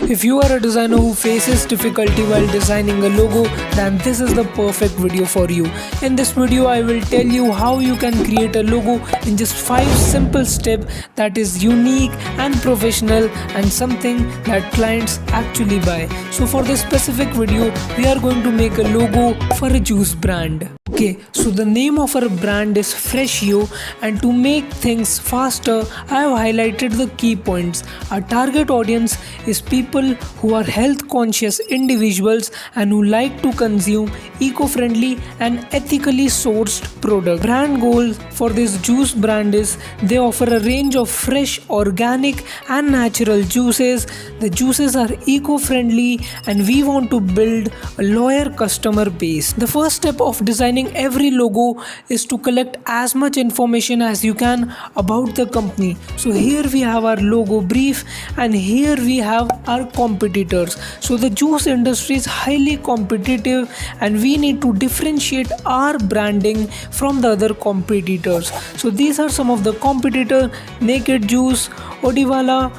If you are a designer who faces difficulty while designing a logo, then this is the perfect video for you. In this video, I will tell you how you can create a logo in just 5 simple steps that is unique and professional and something that clients actually buy. So for this specific video, we are going to make a logo for a juice brand. Okay, so the name of our brand is Freshio, and to make things faster, I have highlighted the key points. Our target audience is people who are health conscious individuals and who like to consume eco-friendly and ethically sourced products. Brand goal for this juice brand is they offer a range of fresh, organic and natural juices. The juices are eco-friendly and we want to build a loyal customer base. The first step of designing every logo is to collect as much information as you can about the company. So here we have our logo brief and here we have our competitors. So the juice industry is highly competitive and we need to differentiate our branding from the other competitors. So these are some of the competitors: Naked Juice, Odiwala,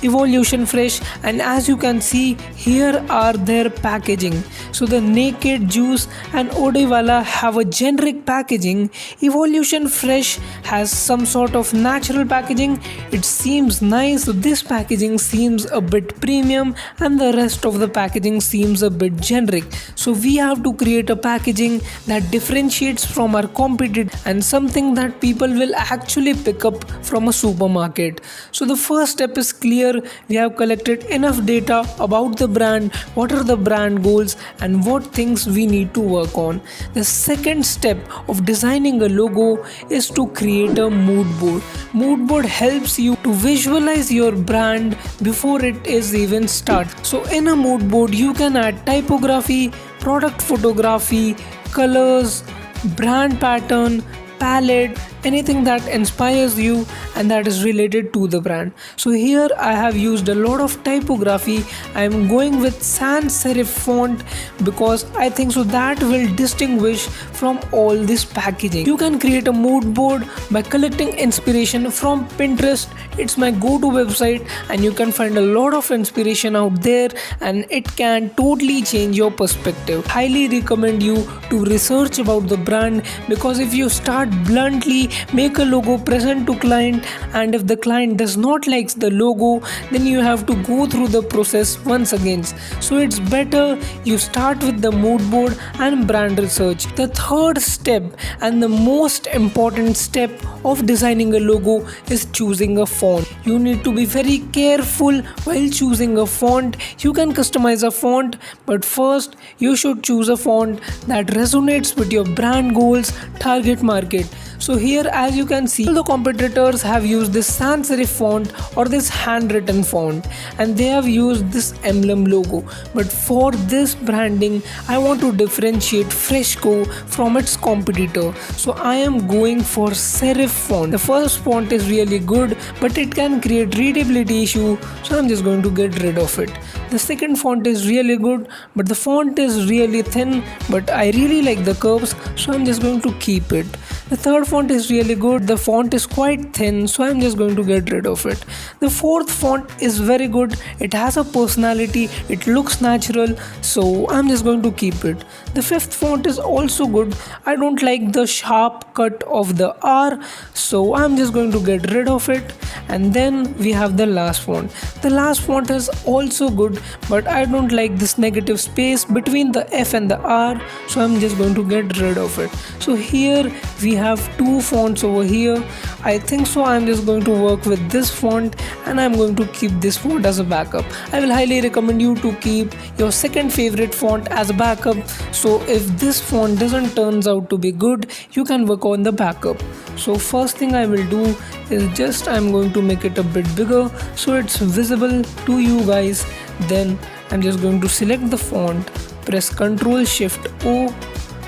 Evolution Fresh, and as you can see here are their packaging. So the Naked Juice and Odiwala have a generic packaging. Evolution Fresh has some sort of natural packaging. It seems nice. So this packaging seems a bit premium and the rest of the packaging seems a bit generic. So we have to create a packaging that differentiates from our competitor and something that people will actually pick up from a supermarket. So the first step is clear. We have collected enough data about the brand, what are the brand goals and what things we need to work on. The second step of designing a logo is to create a mood board. Mood board helps you to visualize your brand before it is even started. So in a mood board you can add typography, product photography, colors, brand pattern, palette, anything that inspires you and that is related to the brand. So here I have used a lot of typography. I am going with sans serif font because I think so that will distinguish from all this packaging. You can create a mood board by collecting inspiration from Pinterest. It's my go-to website and you can find a lot of inspiration out there and it can totally change your perspective. Highly recommend you to research about the brand, because if you start bluntly make a logo present to client and if the client does not like the logo, then you have to go through the process once again. So it's better you start with the mood board and brand research. The third step and the most important step of designing a logo is choosing a font. You need to be very careful while choosing a font. You can customize a font, but first you should choose a font that resonates with your brand goals, target market. So here as you can see, all the competitors have used this sans serif font or this handwritten font and they have used this emblem logo. But for this branding, I want to differentiate Freshco from its competitor. So I am going for serif font. The first font is really good, but it can create readability issue. So I'm just going to get rid of it. The second font is really good, but the font is really thin, but I really like the curves. So I'm just going to keep it. The third font is really good. The font is quite thin, so I'm just going to get rid of it. The fourth font is very good. It has a personality. It looks natural, so I'm just going to keep it. The fifth font is also good. I don't like the sharp cut of the R, so I'm just going to get rid of it. And then we have the last font. The last font is also good, but I don't like this negative space between the F and the R, so I'm just going to get rid of it. So here we have two fonts over here. I think so I'm just going to work with this font and I'm going to keep this font as a backup. I will highly recommend you to keep your second favorite font as a backup. So if this font doesn't turns out to be good, you can work on the backup. So first thing I will do is I'm going to make it a bit bigger so it's visible to you guys. Then I'm just going to select the font, press Ctrl Shift O.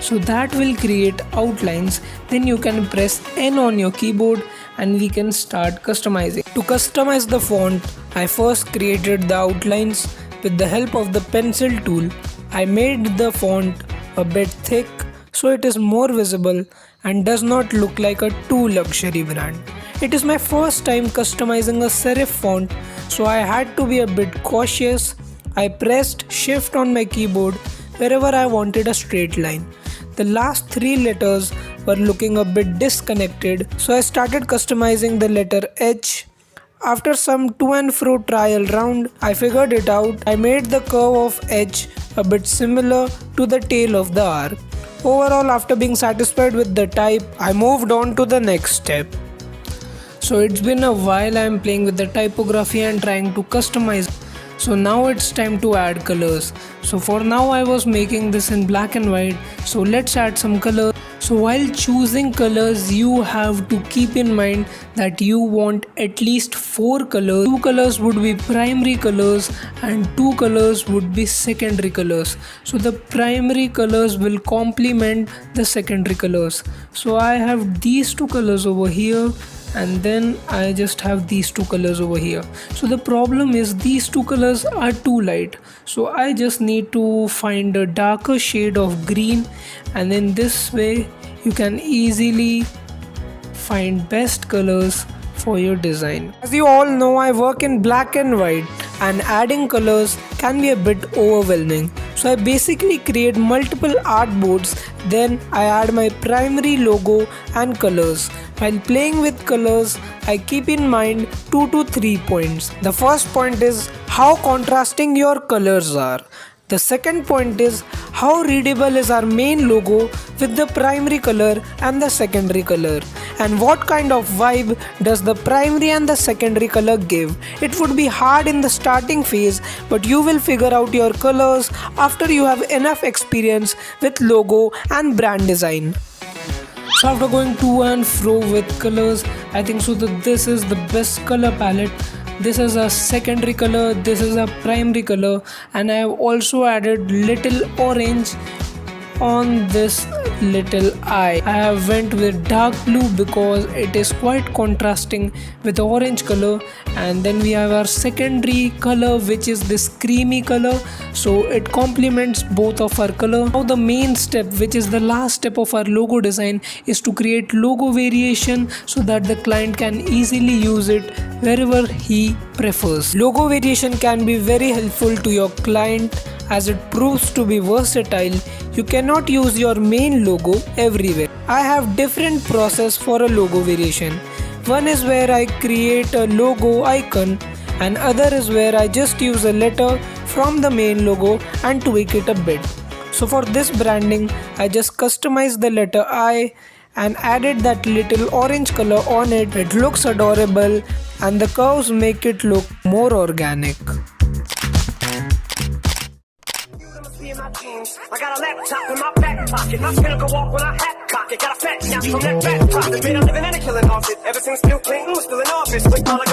So that will create outlines. Then you can press N on your keyboard and we can start customizing. To customize the font, I first created the outlines with the help of the pencil tool. I made the font a bit thick so it is more visible and does not look like a too luxury brand. It is my first time customizing a serif font, so I had to be a bit cautious I pressed shift on my keyboard wherever I wanted a straight line. The last 3 letters were looking a bit disconnected, so I started customizing the letter H. After some to and fro trial round, I figured it out. I made the curve of H a bit similar to the tail of the R. Overall, after being satisfied with the type, I moved on to the next step. So it's been a while I am playing with the typography and trying to customize. So now it's time to add colors. So for now I was making this in black and white. So let's add some color. So while choosing colors, you have to keep in mind that you want at least 4 colors. 2 colors would be primary colors and 2 colors would be secondary colors. So the primary colors will complement the secondary colors. So I have these 2 colors over here, and then I just have these 2 colors over here. So the problem is these 2 colors are too light, so I just need to find a darker shade of green, and in this way you can easily find best colors for your design. As you all know, I work in black and white, and adding colors can be a bit overwhelming. So I basically create multiple artboards, then I add my primary logo and colors. While playing with colors, I keep in mind 2 to 3 points. The first point is how contrasting your colors are. The second point is how readable is our main logo with the primary color and the secondary color, and what kind of vibe does the primary and the secondary color give. It would be hard in the starting phase, but you will figure out your colors after you have enough experience with logo and brand design. So after going to and fro with colors, I think so that this is the best color palette. This is a secondary color, this is a primary color, and I have also added little orange on this little eye. I have went with dark blue because it is quite contrasting with the orange color, and then we have our secondary color, which is this creamy color, so it complements both of our color. Now the main step, which is the last step of our logo design, is to create logo variation so that the client can easily use it wherever he prefers. Logo variation can be very helpful to your client as it proves to be versatile. You cannot use your main logo everywhere. I have different process for a logo variation. One is where I create a logo icon, and other is where I just use a letter from the main logo and tweak it a bit. So for this branding, I just customized the letter I and added that little orange color on it. It looks adorable and the curves make it look more organic. I got a laptop in my back pocket. My pen go off when I hat cock it. Got a fat snap from that back pocket. Made a living and a killing off it. Ever since Bill Clinton was still in office. Like all I